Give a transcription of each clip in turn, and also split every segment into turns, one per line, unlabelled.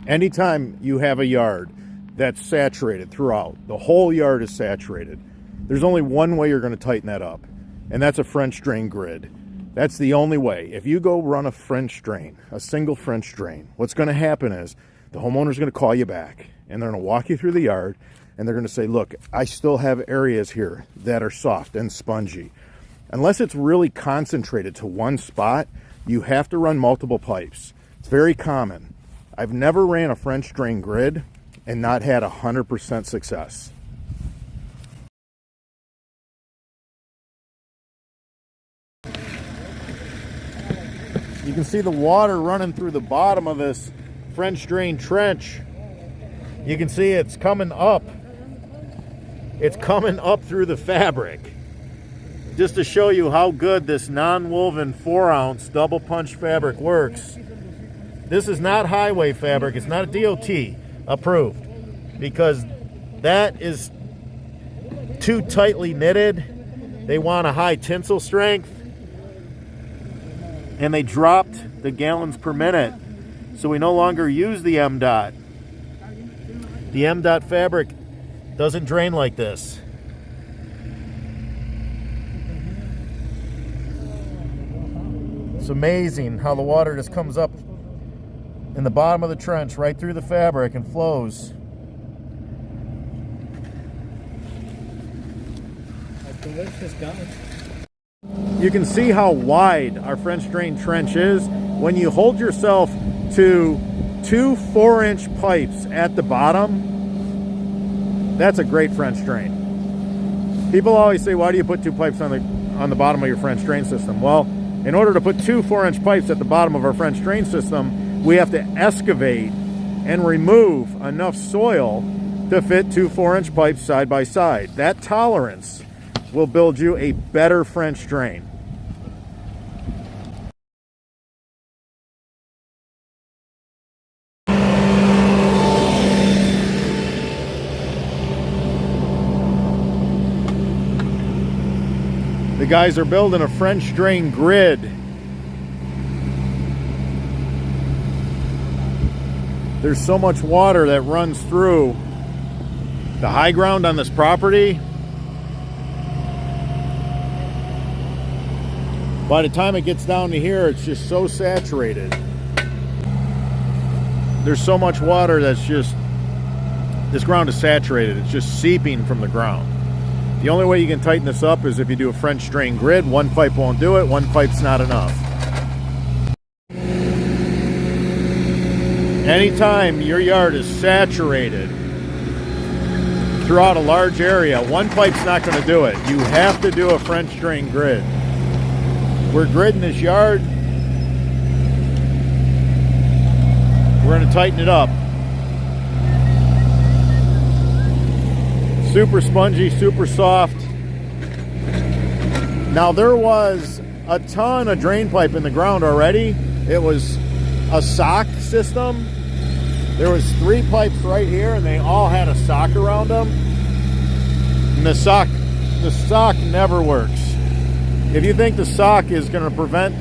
Anytime you have a yard that's saturated throughout, the whole yard is saturated, there's only one way you're going to tighten that up, and that's a French drain grid. That's the only way. If you go run a French drain, a single French drain, what's going to happen is the homeowner's going to call you back, and they're going to walk you through the yard, and they're going to say, look, I still have areas here that are soft and spongy. Unless it's really concentrated to one spot, you have to run multiple pipes. It's very common. I've never ran a French drain grid and not had 100% success. You can see the water running through the bottom of this French drain trench. You can see it's coming up. It's coming up through the fabric. Just to show you how good this non-woven 4-ounce double punch fabric works. This is not highway fabric. It's not a DOT approved, because that is too tightly knitted. They want a high tensile strength, and they dropped the gallons per minute, so we no longer use the M-Dot. The M-Dot fabric doesn't drain like this. It's amazing how the water just comes up in the bottom of the trench right through the fabric and flows. You can see how wide our French drain trench is when you hold yourself to 2 4-inch pipes at the bottom. That's a great French drain. People always say, why do you put 2 pipes on the bottom of your French drain system? Well, in order to put 2 4-inch pipes at the bottom of our French drain system, we have to excavate and remove enough soil to fit 2 4-inch pipes side by side. That tolerance will build you a better French drain. The guys are building a French drain grid. There's so much water that runs through the high ground on this property. By the time it gets down to here, it's just so saturated. There's so much water that's just, this ground is saturated. It's just seeping from the ground. The only way you can tighten this up is if you do a French drain grid. One pipe won't do it. One pipe's not enough. Anytime your yard is saturated throughout a large area, one pipe's not going to do it. You have to do a French drain grid. We're gridding this yard. We're going to tighten it up. Super spongy, super soft. Now, there was a ton of drain pipe in the ground already. It was a sock system. There was 3 pipes right here, and they all had a sock around them. And the sock never works. If you think the sock is going to prevent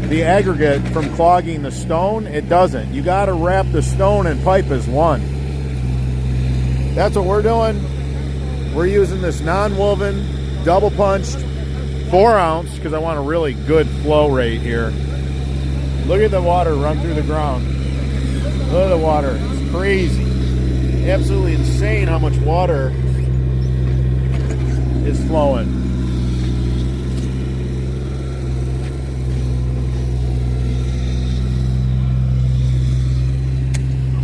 the aggregate from clogging the stone, it doesn't. You got to wrap the stone and pipe as one. That's what we're doing. We're using this non-woven, double-punched 4-ounce because I want a really good flow rate here. Look at the water run through the ground. Look at the water. It's crazy. Absolutely insane how much water is flowing.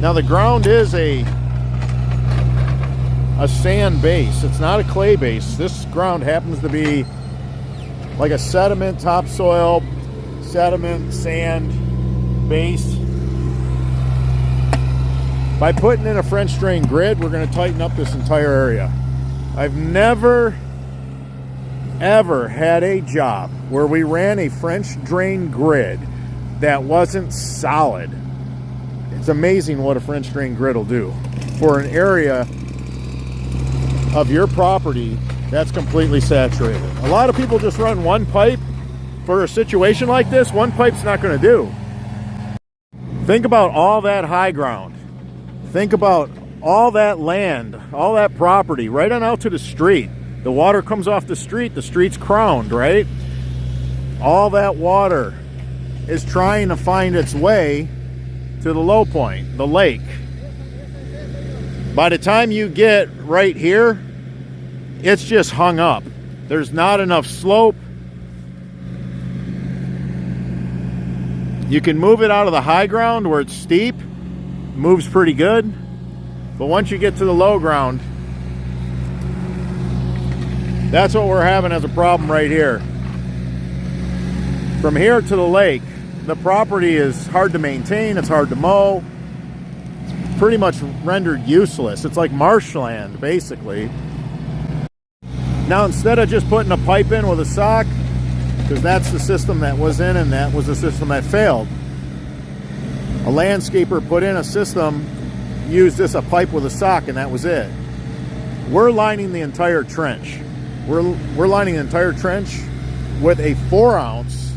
Now, the ground is a sand base. It's not a clay base. This ground happens to be like a sediment, topsoil, sediment, sand base. By putting in a French drain grid, we're going to tighten up this entire area. I've never, ever had a job where we ran a French drain grid that wasn't solid. It's amazing what a French drain grid will do for an area of your property that's completely saturated. A lot of people just run one pipe for a situation like this. One pipe's not going to do. Think about all that high ground Think about all that land, all that property, right on out to the street. The water comes off the street's crowned, right? All that water is trying to find its way to the low point, the lake. By the time you get right here, it's just hung up. There's not enough slope. You can move it out of the high ground where it's steep, moves pretty good. But once you get to the low ground, that's what we're having as a problem right here. From here to the lake, the property is hard to maintain, it's hard to mow. It's pretty much rendered useless. It's like marshland, basically. Now, instead of just putting a pipe in with a sock, because that's the system that was in and that was the system that failed, a landscaper put in a system, used a pipe with a sock, and that was it. We're lining the entire trench. We're lining the entire trench with a 4-ounce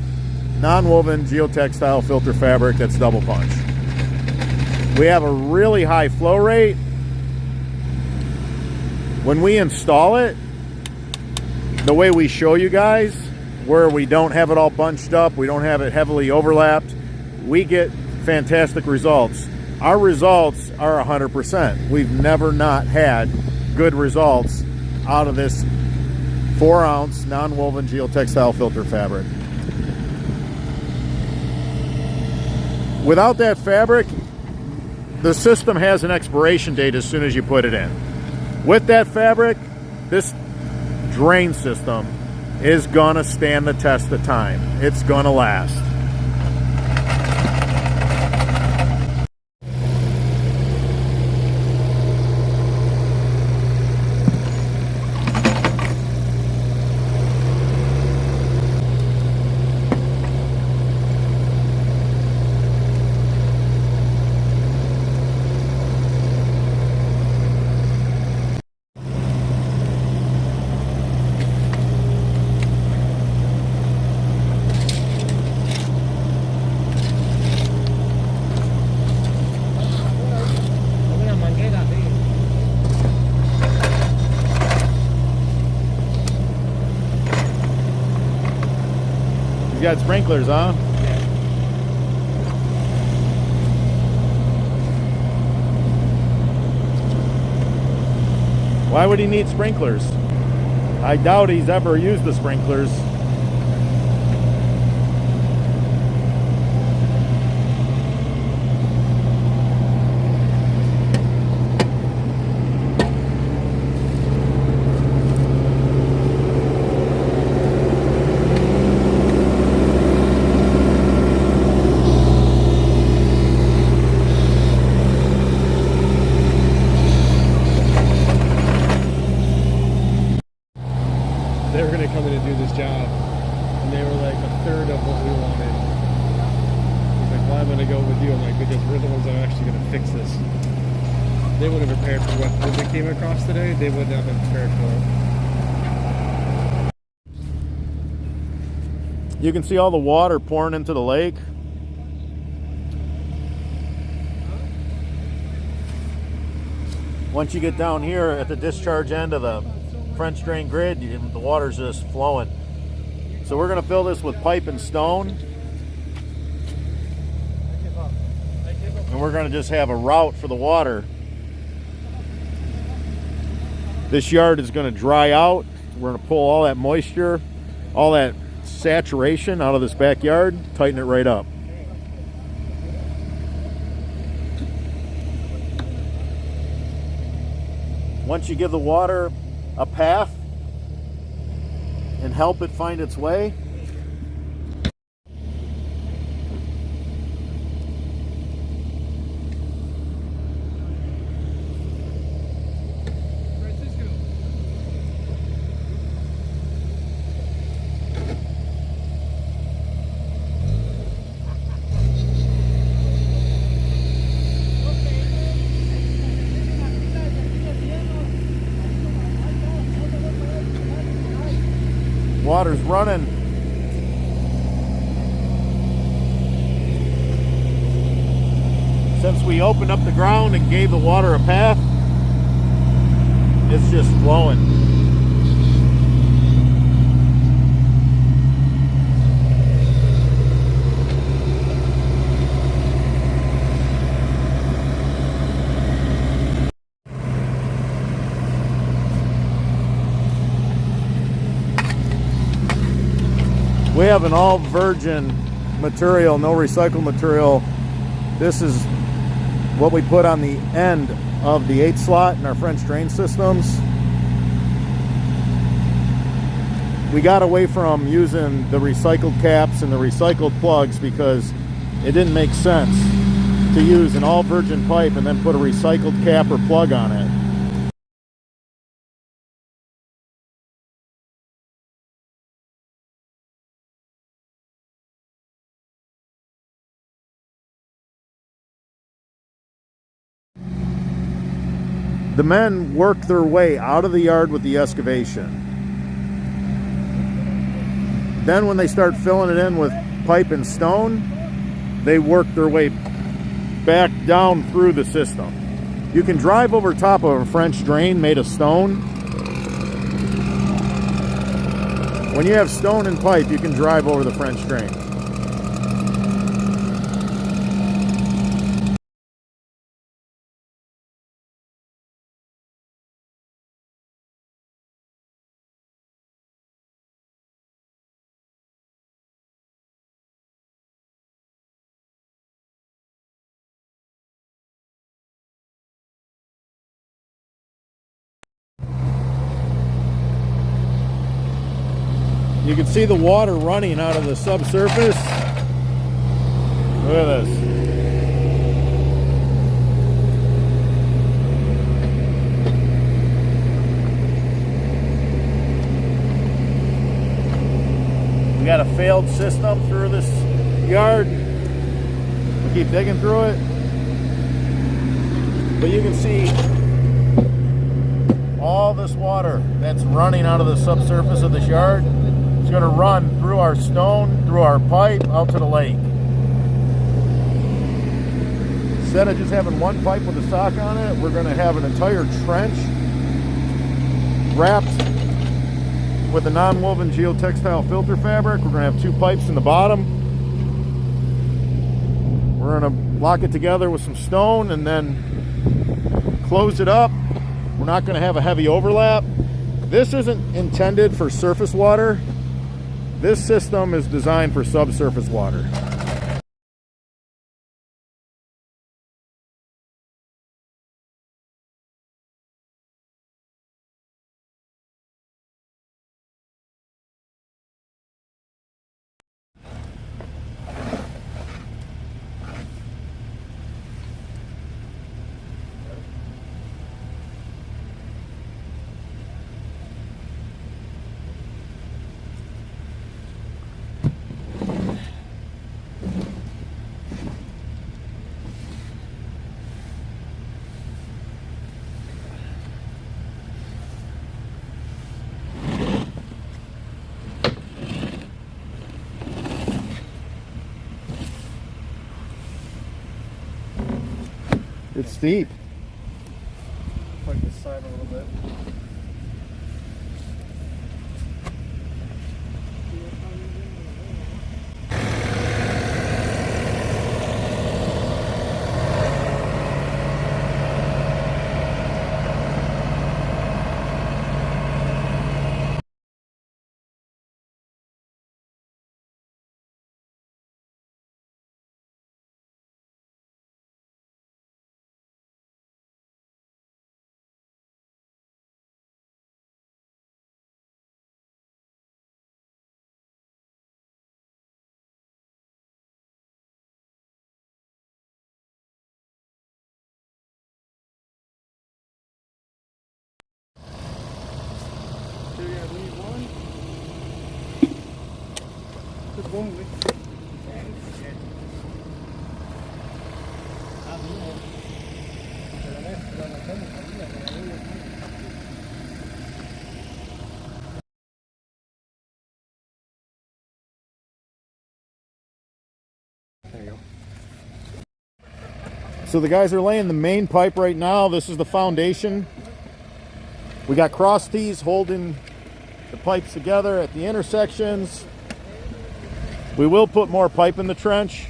non-woven geotextile filter fabric that's double punch. We have a really high flow rate. When we install it, the way we show you guys, where we don't have it all bunched up, we don't have it heavily overlapped, we get fantastic results. Our results are 100%. We've never not had good results out of this 4-ounce non-woven geotextile filter fabric. Without that fabric, the system has an expiration date as soon as you put it in. With that fabric, this drain system is gonna stand the test of time. It's gonna last. You got sprinklers, huh?
Yeah.
Why would he need sprinklers? I doubt he's ever used the sprinklers.
They were going to come in and do this job, and they were like a third of what we wanted. He's like, well, I'm going to go with you. I'm like, because we're the ones that are actually going to fix this. They wouldn't have prepared for what they came across today. They would not have been prepared for it.
You can see all the water pouring into the lake. Once you get down here at the discharge end of the French drain grid, the water's just flowing. So we're going to fill this with pipe and stone, and we're going to just have a route for the water. This yard is going to dry out. We're going to pull all that moisture, all that saturation out of this backyard, tighten it right up. Once you give the water a path and help it find its way, water's running. since we opened up the ground and gave the water a path, it's just flowing. We have an all virgin material, no recycled material. This is what we put on the end of the 8 slot in our French drain systems. We got away from using the recycled caps and the recycled plugs because it didn't make sense to use an all virgin pipe and then put a recycled cap or plug on it. The men work their way out of the yard with the excavation. Then when they start filling it in with pipe and stone, they work their way back down through the system. You can drive over top of a French drain made of stone. When you have stone and pipe, you can drive over the French drain. You can see the water running out of the subsurface. Look at this. We got a failed system through this yard. We keep digging through it. But you can see all this water that's running out of the subsurface of this yard. It's going to run through our stone, through our pipe, out to the lake. Instead of just having one pipe with a sock on it, we're going to have an entire trench wrapped with a non-woven geotextile filter fabric. We're going to have 2 pipes in the bottom. We're going to lock it together with some stone and then close it up. We're not going to have a heavy overlap. This isn't intended for surface water. This system is designed for subsurface water. It's steep.
Like this side a little bit. So you're gonna leave one? Just one week. There you go.
So the guys are laying the main pipe right now. This is the foundation. We got cross tees holding the pipes together at the intersections. We will put more pipe in the trench.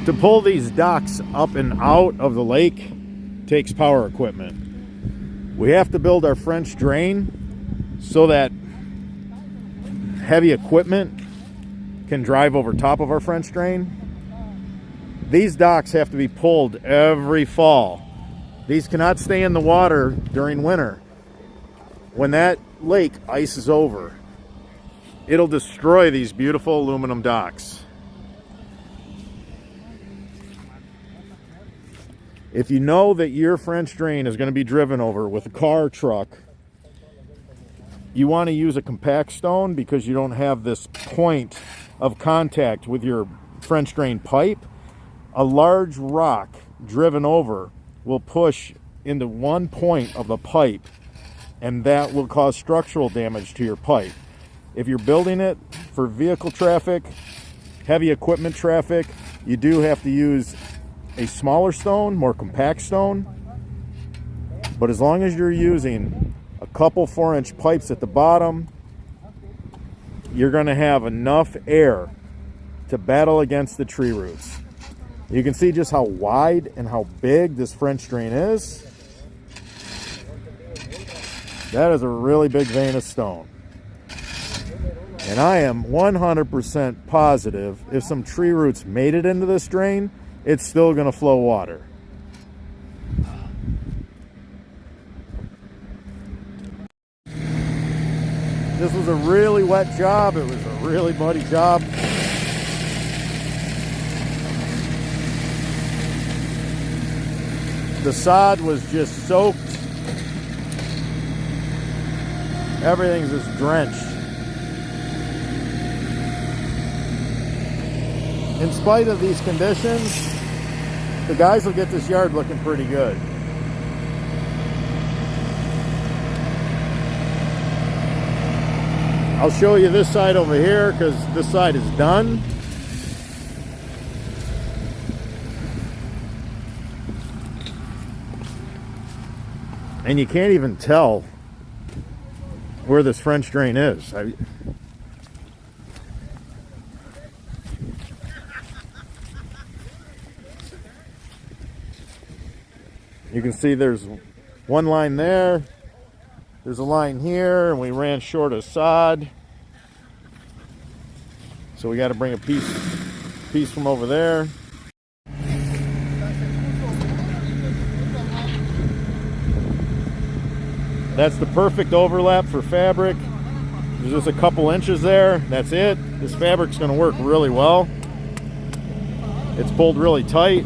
To pull these docks up and out of the lake takes power equipment. We have to build our French drain so that heavy equipment can drive over top of our French drain. These docks have to be pulled every fall. These cannot stay in the water during winter. When that lake ices over, it'll destroy these beautiful aluminum docks. If you know that your French drain is going to be driven over with a car or truck, you want to use a compact stone because you don't have this point of contact with your French drain pipe. A large rock driven over will push into one point of the pipe, and that will cause structural damage to your pipe. If you're building it for vehicle traffic, heavy equipment traffic, you do have to use a smaller stone, more compact stone. But as long as you're using a couple 4-inch pipes at the bottom, you're going to have enough air to battle against the tree roots. You can see just how wide and how big this French drain is. That is a really big vein of stone. And I am 100% positive if some tree roots made it into this drain, it's still going to flow water. This was a really wet job. It was a really muddy job. The sod was just soaked. Everything's just drenched. In spite of these conditions, the guys will get this yard looking pretty good. I'll show you this side over here because this side is done. And you can't even tell where this French drain is. You can see there's one line there, There's a line here, and we ran short of sod. So we got to bring a piece from over there. That's the perfect overlap for fabric. There's just a couple inches there. That's it. This fabric's going to work really well. It's pulled really tight.